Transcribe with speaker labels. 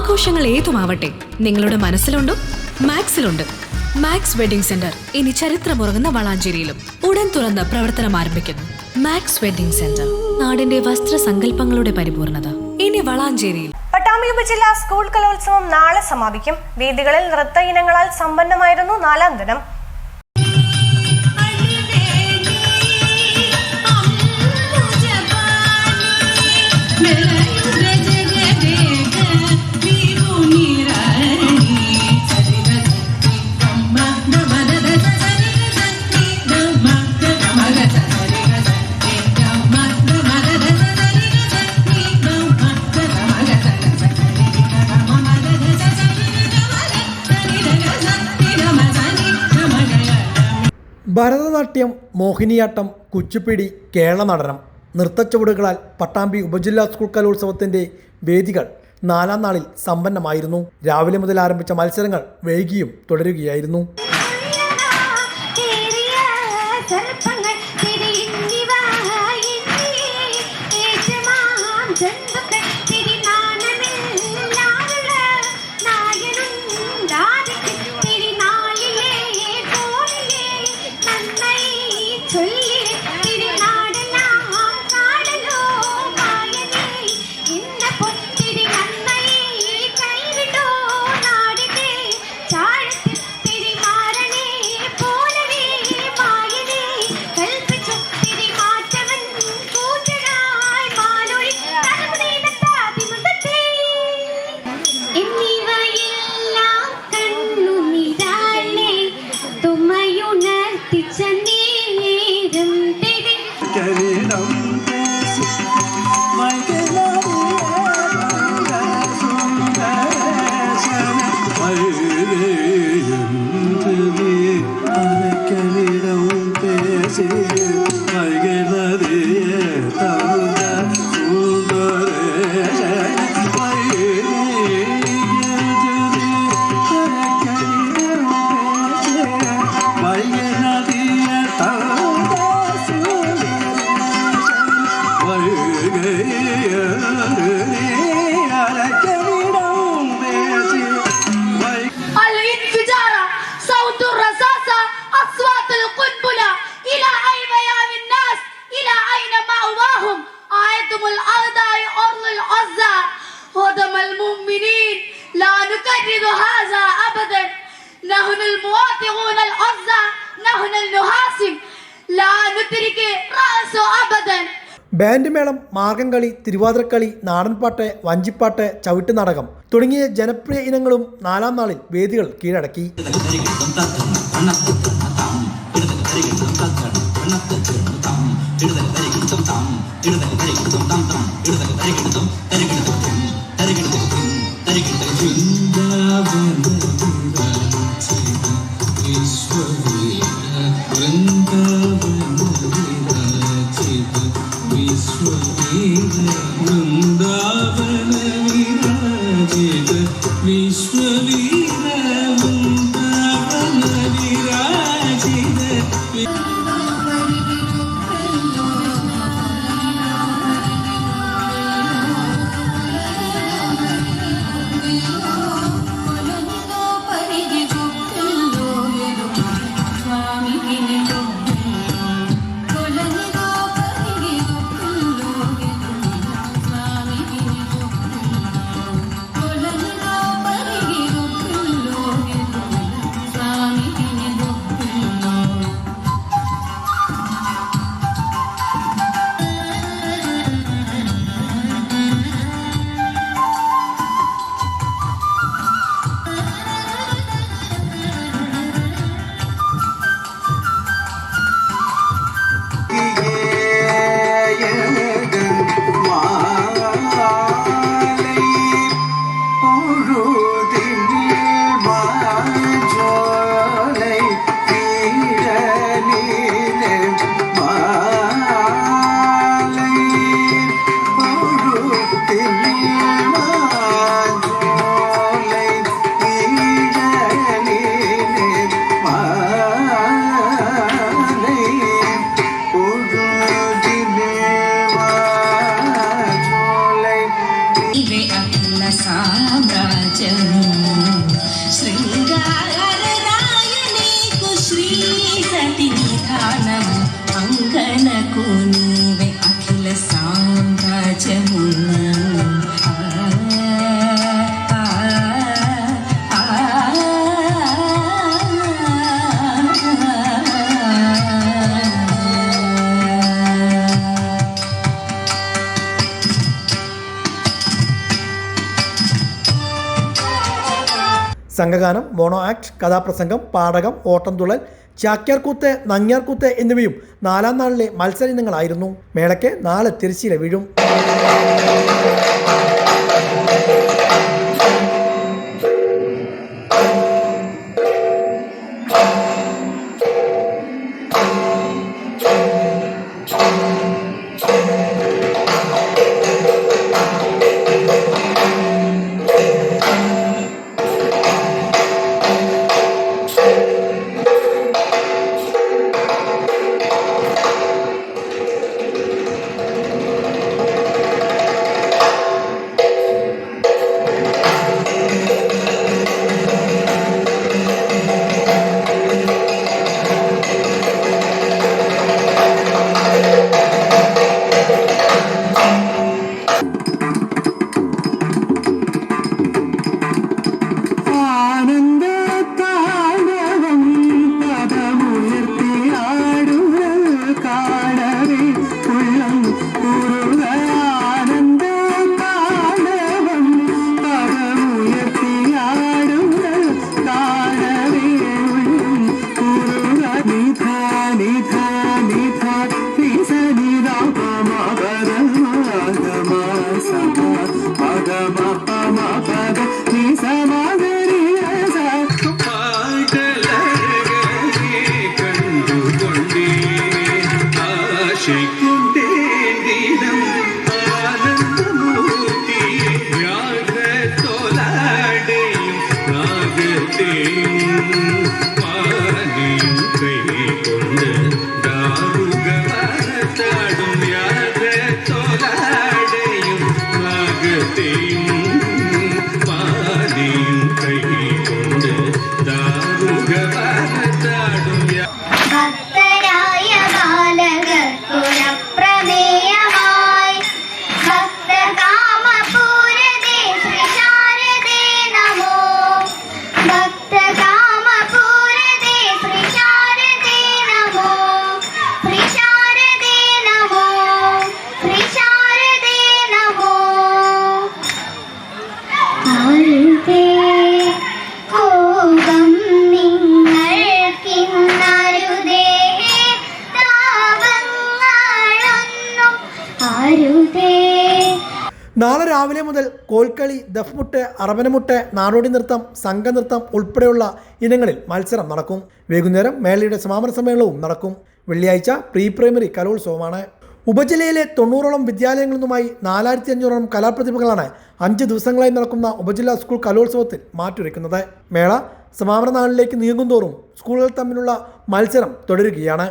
Speaker 1: ആഘോഷങ്ങൾ ഏതുമാവട്ടെ, നിങ്ങളുടെ മനസ്സിലുണ്ടോ? മാക്സിലുണ്ട്. Max wedding centre ഇനി ചരിത്രമുറങ്ങുന്ന വളാഞ്ചേരിയിലും ഉടൻ തുറന്ന് പ്രവർത്തനം ആരംഭിക്കുന്നു. മാക്സ് വെഡിംഗ് സെന്റർ, നാടിന്റെ വസ്ത്രസങ്കല്പങ്ങളുടെ പരിപൂർണത, ഇനി വളാഞ്ചേരിയിൽ.
Speaker 2: പട്ടാമ്പി ഉപജില്ലാ സ്കൂൾ കലോത്സവം നാളെ സമാപിക്കും. വേദികളിൽ നൃത്ത ഇനങ്ങളാൽ സമ്പന്നമായിരുന്നു 4ാം ദിനം.
Speaker 3: ഭരതനാട്യം, മോഹിനിയാട്ടം, കുച്ചിപ്പിടി, കേരള നടനം, നൃത്തച്ചുവടുകളാൽ പട്ടാമ്പി ഉപജില്ലാ സ്കൂൾ കലോത്സവത്തിൻ്റെ വേദികൾ 4ാം നാളിൽ സമ്പന്നമായിരുന്നു. രാവിലെ മുതൽ ആരംഭിച്ച മത്സരങ്ങൾ വൈകിയും തുടരുകയായിരുന്നു. ബാൻഡ് മേളം, മാർഗംകളി, തിരുവാതിരക്കളി, നാടൻപാട്ട്, വഞ്ചിപ്പാട്ട്, ചവിട്ടുനാടകം തുടങ്ങിയ ജനപ്രിയ ഇനങ്ങളും 4ാം നാളിൽ വേദികൾ കീഴടക്കി.
Speaker 4: Saambra సామ్రాజ్యము శృంగారరాయణీకు శ్రీ సతి నిధానము అంగనకు నీవే అఖిల సామ్రాజ్యము
Speaker 3: സംഘഗാനം, മോണോ ആക്ട്, കഥാപ്രസംഗം, പാടകം, ഓട്ടംതുള്ളൽ, ചാക്യാർകൂത്ത്, നങ്ങ്യാർകൂത്ത് എന്നിവയും 4ാം നാളിലെ മത്സര ഇനങ്ങളായിരുന്നു. മേളയ്ക്ക് 4 തിരശ്ശീല വീഴും.
Speaker 5: ഭക്തരായ ബാലകർക്കുരപ്രമേയമായി ഭക്തകാമപൂരതേ ശ്രീ ശാരദേ നമോ. ഭക്തകാമപൂരതേ ശ്രീ ശാരദേ നമോ. ശ്രീ ശാരദേ നമോ. ശ്രീ ശാരദേ നമോ. ആരുതേ കോപം നിങ്ങൾക്കിന്നരുതേ താപങ്ങളൊന്നും അരുതേ.
Speaker 3: നാളെ രാവിലെ മുതൽ കോൽക്കളി, ദഫ്മുട്ട്, അറവനമുട്ട്, നാടോടി നൃത്തം, സംഘനൃത്തം ഉൾപ്പെടെയുള്ള ഇനങ്ങളിൽ മത്സരം നടക്കും. വൈകുന്നേരം മേളയുടെ സമാപന സമ്മേളനവും നടക്കും. വെള്ളിയാഴ്ച പ്രീ പ്രൈമറി കലോത്സവമാണ്. ഉപജില്ലയിലെ 90ഓളം വിദ്യാലയങ്ങളിൽ നിന്നുമായി 4500ഓളം കലാപ്രതിഭകളാണ് 5 ദിവസങ്ങളായി നടക്കുന്ന ഉപജില്ലാ സ്കൂൾ കലോത്സവത്തിൽ മാറ്റുരയ്ക്കുന്നത്. മേള സമാപന നാളിലേക്ക് നീങ്ങുന്തോറും സ്കൂളുകൾ തമ്മിലുള്ള മത്സരം തുടരുകയാണ്.